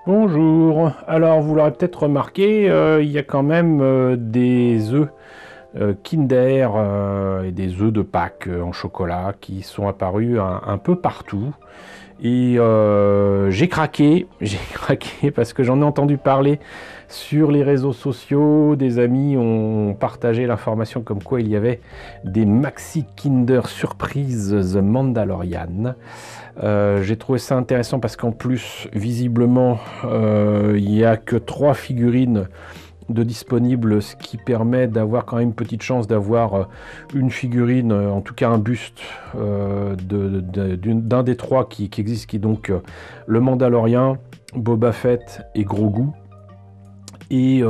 Bonjour. Alors, vous l'aurez peut-être remarqué, il y a quand même des œufs Kinder et des œufs de Pâques en chocolat qui sont apparus un peu partout. Et j'ai craqué, j'ai craqué parce que j'en ai entendu parler sur les réseaux sociaux. Des amis ont partagé l'information comme quoi il y avait des Maxi Kinder Surprise The Mandalorian. J'ai trouvé ça intéressant parce qu'en plus, visiblement, il n'y a que 3 figurines de disponibles, ce qui permet d'avoir quand même une petite chance d'avoir une figurine, en tout cas un buste d'un des 3 qui existe, qui est donc le Mandalorian, Boba Fett et Grogu. Et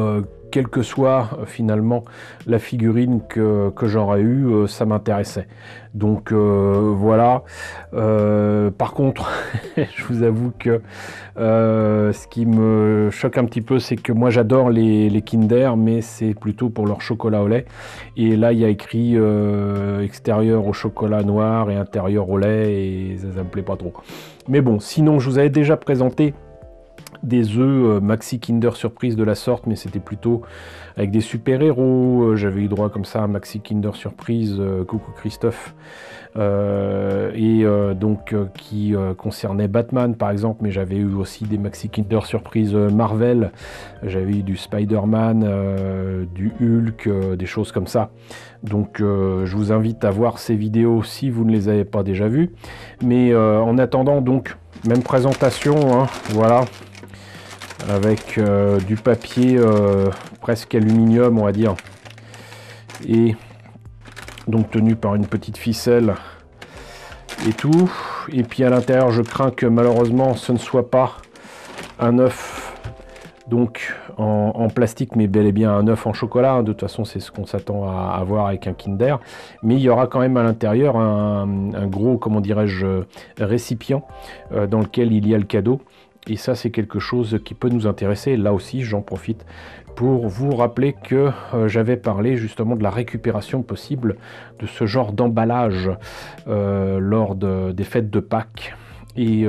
quelle que soit finalement la figurine que j'aurais eue, ça m'intéressait. Donc voilà. Par contre, je vous avoue que ce qui me choque un petit peu, c'est que moi j'adore les Kinder, mais c'est plutôt pour leur chocolat au lait. Et là, il y a écrit extérieur au chocolat noir et intérieur au lait, et ça me plaît pas trop. Mais bon, sinon, je vous avais déjà présenté des œufs Maxi Kinder Surprise de la sorte, mais c'était plutôt avec des super-héros. J'avais eu droit comme ça à Maxi Kinder Surprise, coucou Christophe, qui concernait Batman par exemple, mais j'avais eu aussi des Maxi Kinder Surprise Marvel. J'avais eu du Spider-Man, du Hulk, des choses comme ça. Donc je vous invite à voir ces vidéos si vous ne les avez pas déjà vues. Mais en attendant, donc même présentation, hein, voilà, avec du papier presque aluminium, on va dire, et donc tenu par une petite ficelle et tout. Et puis à l'intérieur, je crains que malheureusement ce ne soit pas un œuf donc en plastique, mais bel et bien un œuf en chocolat. De toute façon, c'est ce qu'on s'attend à avoir avec un Kinder, mais il y aura quand même à l'intérieur un gros, comment dirais-je, récipient dans lequel il y a le cadeau. Et ça, c'est quelque chose qui peut nous intéresser. Là aussi, j'en profite pour vous rappeler que j'avais parlé justement de la récupération possible de ce genre d'emballage lors des fêtes de Pâques. Et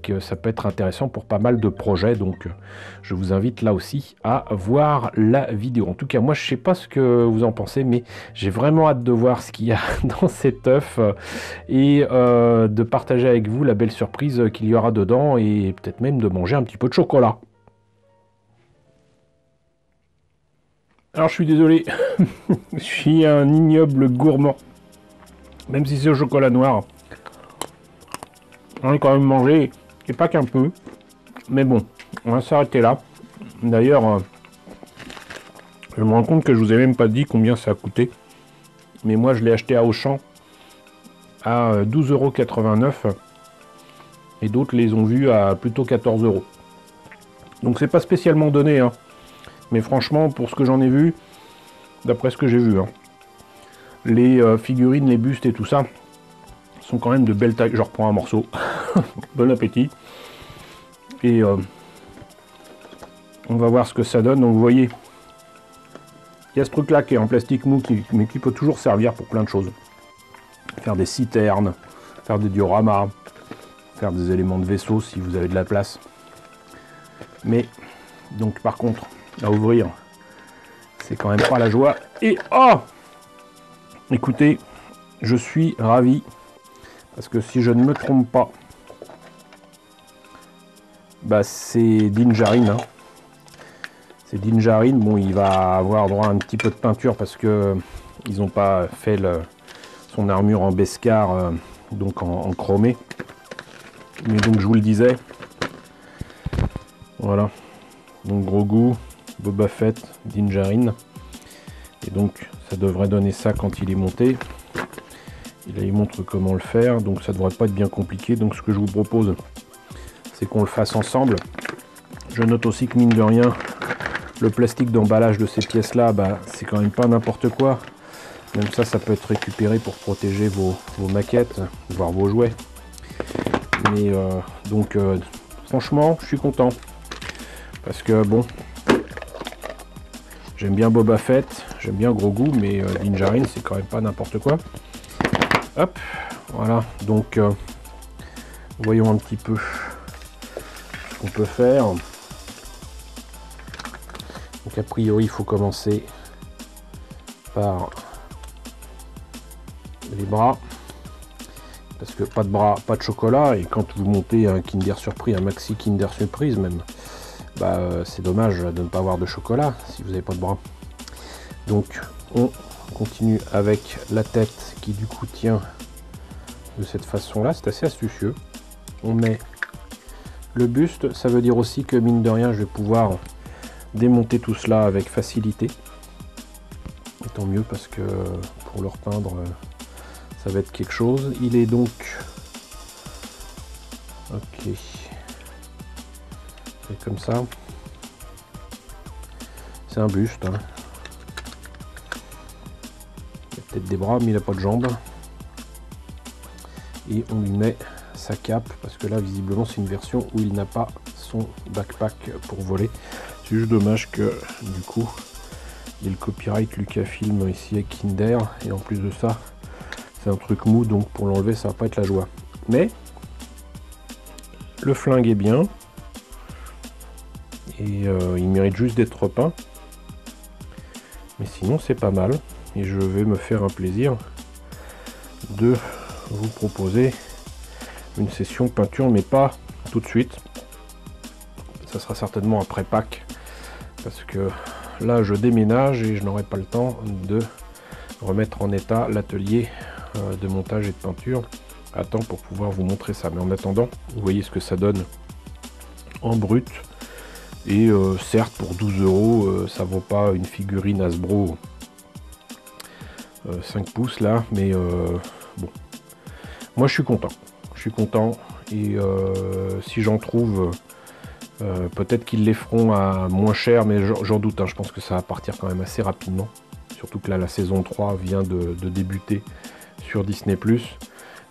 que ça peut être intéressant pour pas mal de projets. Donc, je vous invite là aussi à voir la vidéo. En tout cas, moi, je sais pas ce que vous en pensez, mais j'ai vraiment hâte de voir ce qu'il y a dans cet œuf et de partager avec vous la belle surprise qu'il y aura dedans et peut-être même de manger un petit peu de chocolat. Alors, je suis désolé, je suis un ignoble gourmand, même si c'est au chocolat noir. J'en ai quand même mangé, et pas qu'un peu. Mais bon, on va s'arrêter là. D'ailleurs, je me rends compte que je vous ai même pas dit combien ça a coûté. Mais moi, je l'ai acheté à Auchan à 12,89 €. Et d'autres les ont vus à plutôt 14 €. Donc c'est pas spécialement donné, hein. Mais franchement, pour ce que j'en ai vu, d'après ce que j'ai vu, hein, les figurines, les bustes et tout ça, sont quand même de belles tailles. Je reprends un morceau. Bon appétit. Et on va voir ce que ça donne. Donc vous voyez, il y a ce truc là qui est en plastique mou, mais qui peut toujours servir pour plein de choses. Faire des citernes, faire des dioramas, faire des éléments de vaisseau si vous avez de la place. Mais donc par contre, à ouvrir, c'est quand même pas la joie. Et oh, écoutez, je suis ravi. Parce que si je ne me trompe pas, bah c'est Din Djarin, hein. C'est Din Djarin. Bon, il va avoir droit à un petit peu de peinture parce que ils n'ont pas fait son armure en Beskar, donc en chromé. Mais donc je vous le disais, voilà. Donc Grogu, Boba Fett, Din Djarin. Et donc ça devrait donner ça quand il est monté. Et là, il montre comment le faire, donc ça devrait pas être bien compliqué. Donc ce que je vous propose, c'est qu'on le fasse ensemble. Je note aussi que mine de rien, le plastique d'emballage de ces pièces-là, bah, c'est quand même pas n'importe quoi. Même ça peut être récupéré pour protéger vos maquettes, voire vos jouets. Mais franchement, je suis content. Parce que bon, j'aime bien Boba Fett, j'aime bien Grogu, mais Din Djarin, c'est quand même pas n'importe quoi. Hop, voilà, donc voyons un petit peu ce qu'on peut faire. Donc a priori il faut commencer par les bras, parce que pas de bras, pas de chocolat, et quand vous montez un Kinder Surprise, un Maxi Kinder Surprise même, bah c'est dommage de ne pas avoir de chocolat si vous n'avez pas de bras. Donc on continue avec la tête qui du coup tient de cette façon là, c'est assez astucieux. On met le buste, ça veut dire aussi que mine de rien je vais pouvoir démonter tout cela avec facilité. Et tant mieux, parce que pour le repeindre ça va être quelque chose. Il est donc ok, c'est comme ça, c'est un buste, hein. Il a peut-être des bras mais il n'a pas de jambes, et on lui met sa cape, parce que là visiblement c'est une version où il n'a pas son backpack pour voler. C'est juste dommage que du coup il y ait le copyright Lucasfilm ici avec Kinder, et en plus de ça c'est un truc mou, donc pour l'enlever ça va pas être la joie. Mais le flingue est bien, et il mérite juste d'être repeint, mais sinon c'est pas mal, et je vais me faire un plaisir de vous proposer une session peinture, mais pas tout de suite, ça sera certainement après Pâques, parce que là je déménage et je n'aurai pas le temps de remettre en état l'atelier de montage et de peinture à temps pour pouvoir vous montrer ça. Mais en attendant, vous voyez ce que ça donne en brut, et certes pour 12 € ça vaut pas une figurine Hasbro 5 pouces là, mais bon, moi je suis content, et si j'en trouve peut-être qu'ils les feront à moins cher, mais j'en doute, hein. Je pense que ça va partir quand même assez rapidement, surtout que là la saison 3 vient de débuter sur Disney+.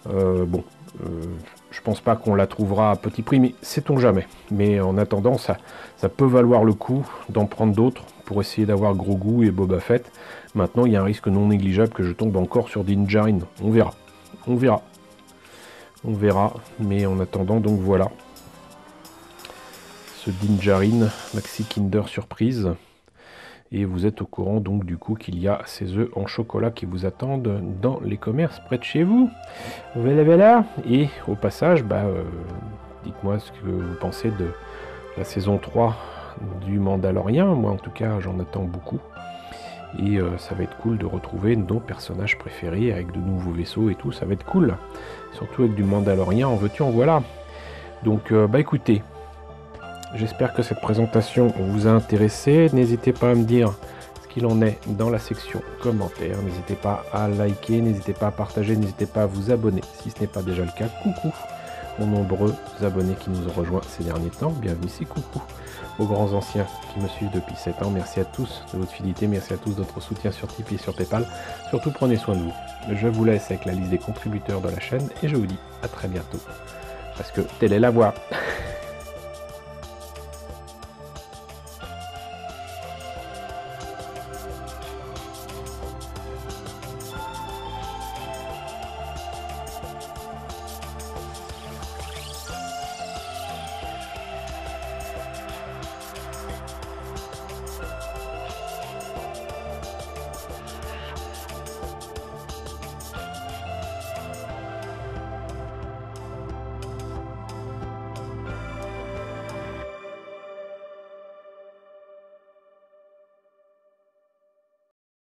Je pense pas qu'on la trouvera à petit prix, mais sait-on jamais. Mais en attendant, ça peut valoir le coup d'en prendre d'autres pour essayer d'avoir Grogu et Boba Fett. Maintenant, il y a un risque non négligeable que je tombe encore sur Din Djarin. On verra, mais en attendant, donc voilà. Ce Din Djarin Maxi Kinder Surprise. Et vous êtes au courant donc du coup qu'il y a ces œufs en chocolat qui vous attendent dans les commerces près de chez vous. Voilà. Et au passage, dites-moi ce que vous pensez de la saison 3 du Mandalorian. Moi en tout cas j'en attends beaucoup. Et ça va être cool de retrouver nos personnages préférés avec de nouveaux vaisseaux et tout. Ça va être cool. Surtout avec du Mandalorian, en veux-tu, en voilà. Donc écoutez. J'espère que cette présentation vous a intéressé. N'hésitez pas à me dire ce qu'il en est dans la section commentaires. N'hésitez pas à liker, n'hésitez pas à partager, n'hésitez pas à vous abonner si ce n'est pas déjà le cas. Coucou aux nombreux abonnés qui nous ont rejoints ces derniers temps. Bienvenue ici, coucou aux grands anciens qui me suivent depuis 7 ans. Merci à tous de votre fidélité, merci à tous de votre soutien sur Tipeee et sur Paypal. Surtout prenez soin de vous. Je vous laisse avec la liste des contributeurs de la chaîne et je vous dis à très bientôt. Parce que telle est la voie.